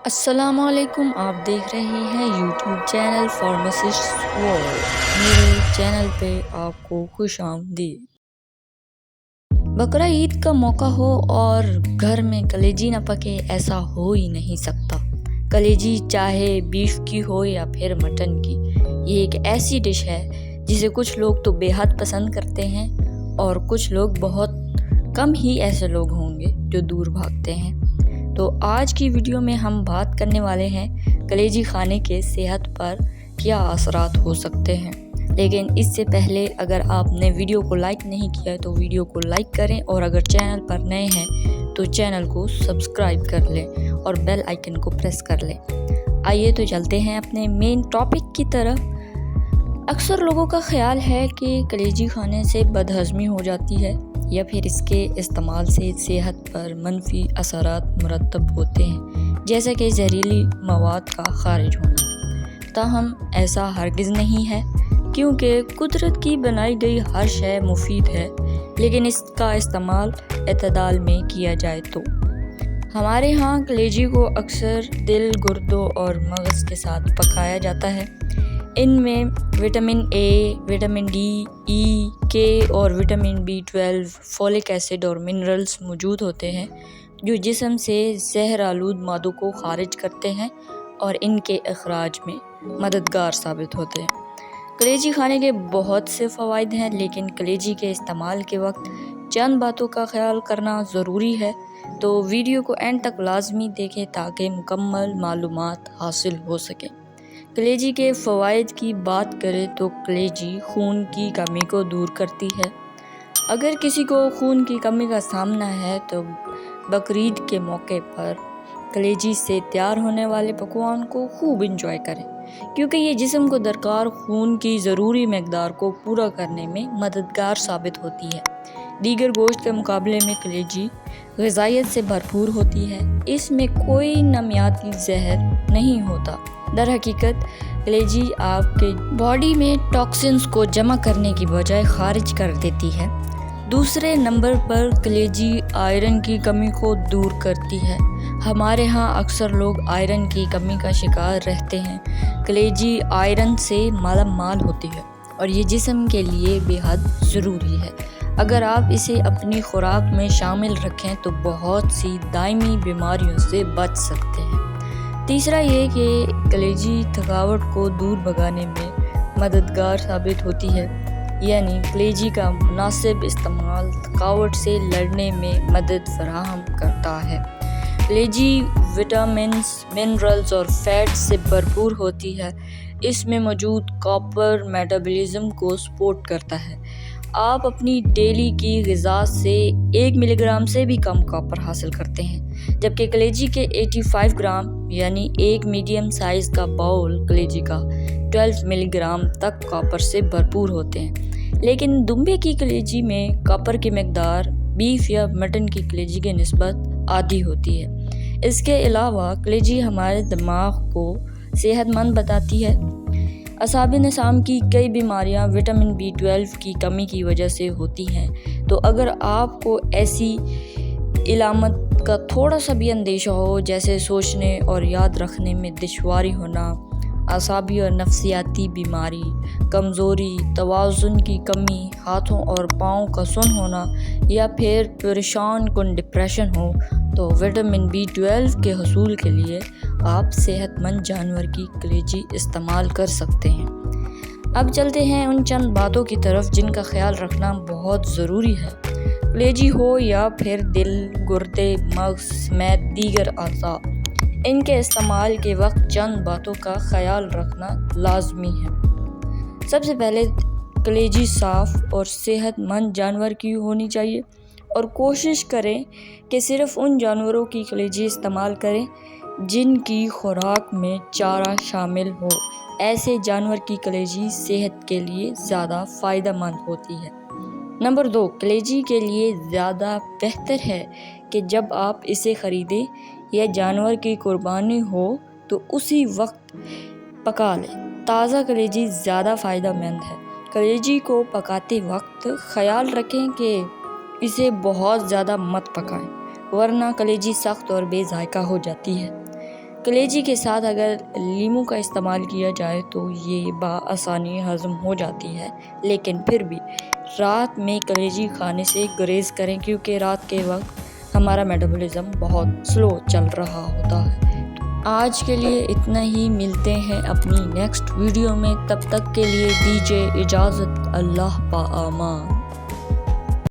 السلام علیکم، آپ دیکھ رہے ہیں یوٹیوب چینل فارماسسٹ ورلڈ۔ میرے چینل پہ آپ کو خوش آمدید۔ بقرہ عید کا موقع ہو اور گھر میں کلیجی نہ پکے، ایسا ہو ہی نہیں سکتا۔ کلیجی چاہے بیف کی ہو یا پھر مٹن کی، یہ ایک ایسی ڈش ہے جسے کچھ لوگ تو بے حد پسند کرتے ہیں اور کچھ لوگ، بہت کم ہی ایسے لوگ ہوں گے جو دور بھاگتے ہیں۔ تو آج کی ویڈیو میں ہم بات کرنے والے ہیں کلیجی کھانے کے صحت پر کیا اثرات ہو سکتے ہیں۔ لیکن اس سے پہلے اگر آپ نے ویڈیو کو لائک نہیں کیا ہے تو ویڈیو کو لائک کریں، اور اگر چینل پر نئے ہیں تو چینل کو سبسکرائب کر لیں اور بیل آئیکن کو پریس کر لیں۔ آئیے تو چلتے ہیں اپنے مین ٹاپک کی طرف۔ اکثر لوگوں کا خیال ہے کہ کلیجی کھانے سے بدہضمی ہو جاتی ہے یا پھر اس کے استعمال سے صحت پر منفی اثرات مرتب ہوتے ہیں، جیسا کہ زہریلی مواد کا خارج ہونا۔ تاہم ایسا ہرگز نہیں ہے، کیونکہ قدرت کی بنائی گئی ہر شے مفید ہے، لیکن اس کا استعمال اعتدال میں کیا جائے تو۔ ہمارے ہاں کلیجی کو اکثر دل، گردوں اور مغز کے ساتھ پکایا جاتا ہے۔ ان میں وٹامن اے، وٹامن ڈی، ای، کے اور وٹامن B12، فولک ایسڈ اور منرلز موجود ہوتے ہیں جو جسم سے زہر آلود مادوں کو خارج کرتے ہیں اور ان کے اخراج میں مددگار ثابت ہوتے ہیں۔ کلیجی کھانے کے بہت سے فوائد ہیں، لیکن کلیجی کے استعمال کے وقت چند باتوں کا خیال کرنا ضروری ہے، تو ویڈیو کو اینڈ تک لازمی دیکھیں تاکہ مکمل معلومات حاصل ہو سکیں۔ کلیجی کے فوائد کی بات کریں تو کلیجی خون کی کمی کو دور کرتی ہے۔ اگر کسی کو خون کی کمی کا سامنا ہے تو بقرعید کے موقع پر کلیجی سے تیار ہونے والے پکوان کو خوب انجوائے کریں، کیونکہ یہ جسم کو درکار خون کی ضروری مقدار کو پورا کرنے میں مددگار ثابت ہوتی ہے۔ دیگر گوشت کے مقابلے میں کلیجی غذائیت سے بھرپور ہوتی ہے۔ اس میں کوئی نامیاتی زہر نہیں ہوتا۔ در حقیقت کلیجی آپ کے باڈی میں ٹاکسنز کو جمع کرنے کی بجائے خارج کر دیتی ہے۔ دوسرے نمبر پر کلیجی آئرن کی کمی کو دور کرتی ہے۔ ہمارے ہاں اکثر لوگ آئرن کی کمی کا شکار رہتے ہیں۔ کلیجی آئرن سے مالا مال ہوتی ہے اور یہ جسم کے لیے بے حد ضروری ہے۔ اگر آپ اسے اپنی خوراک میں شامل رکھیں تو بہت سی دائمی بیماریوں سے بچ سکتے ہیں۔ تیسرا یہ کہ کلیجی تھکاوٹ کو دور بھگانے میں مددگار ثابت ہوتی ہے، یعنی کلیجی کا مناسب استعمال تھکاوٹ سے لڑنے میں مدد فراہم کرتا ہے۔ کلیجی وٹامنز، منرلز اور فیٹس سے بھرپور ہوتی ہے۔ اس میں موجود کاپر میٹابولزم کو سپورٹ کرتا ہے۔ آپ اپنی ڈیلی کی غذا سے 1 ملی گرام سے بھی کم کاپر حاصل کرتے ہیں، جبکہ کلیجی کے 85 گرام یعنی ایک میڈیم سائز کا باؤل کلیجی کا 12 ملی گرام تک کاپر سے بھرپور ہوتے ہیں۔ لیکن دمبے کی کلیجی میں کاپر کی مقدار بیف یا مٹن کی کلیجی کے نسبت آدھی ہوتی ہے۔ اس کے علاوہ کلیجی ہمارے دماغ کو صحت مند بتاتی ہے۔ اعصابِ نظام کی کئی بیماریاں وٹامن B12 کی کمی کی وجہ سے ہوتی ہیں، تو اگر آپ کو ایسی علامت کا تھوڑا سا بھی اندیشہ ہو، جیسے سوچنے اور یاد رکھنے میں دشواری ہونا، اعصابی اور نفسیاتی بیماری، کمزوری، توازن کی کمی، ہاتھوں اور پاؤں کا سن ہونا یا پھر پریشان کن ڈپریشن ہو، تو وٹامن B12 کے حصول کے لیے آپ صحت مند جانور کی کلیجی استعمال کر سکتے ہیں۔ اب چلتے ہیں ان چند باتوں کی طرف جن کا خیال رکھنا بہت ضروری ہے۔ کلیجی ہو یا پھر دل، گردے، مغز سمیت دیگر اعضاء، ان کے استعمال کے وقت چند باتوں کا خیال رکھنا لازمی ہے۔ سب سے پہلے کلیجی صاف اور صحت مند جانور کی ہونی چاہیے، اور کوشش کریں کہ صرف ان جانوروں کی کلیجی استعمال کریں جن کی خوراک میں چارہ شامل ہو۔ ایسے جانور کی کلیجی صحت کے لیے زیادہ فائدہ مند ہوتی ہے۔ نمبر 2، کلیجی کے لیے زیادہ بہتر ہے کہ جب آپ اسے خریدیں یا جانور کی قربانی ہو تو اسی وقت پکا لیں۔ تازہ کلیجی زیادہ فائدہ مند ہے۔ کلیجی کو پکاتے وقت خیال رکھیں کہ اسے بہت زیادہ مت پکائیں، ورنہ کلیجی سخت اور بے ذائقہ ہو جاتی ہے۔ کلیجی کے ساتھ اگر لیموں کا استعمال کیا جائے تو یہ بآسانی ہضم ہو جاتی ہے، لیکن پھر بھی رات میں کلیجی کھانے سے گریز کریں کیونکہ رات کے وقت ہمارا میٹابولزم بہت سلو چل رہا ہوتا ہے۔ آج کے لیے اتنا ہی، ملتے ہیں اپنی نیکسٹ ویڈیو میں، تب تک کے لیے دیجیے اجازت، اللہ پا امان۔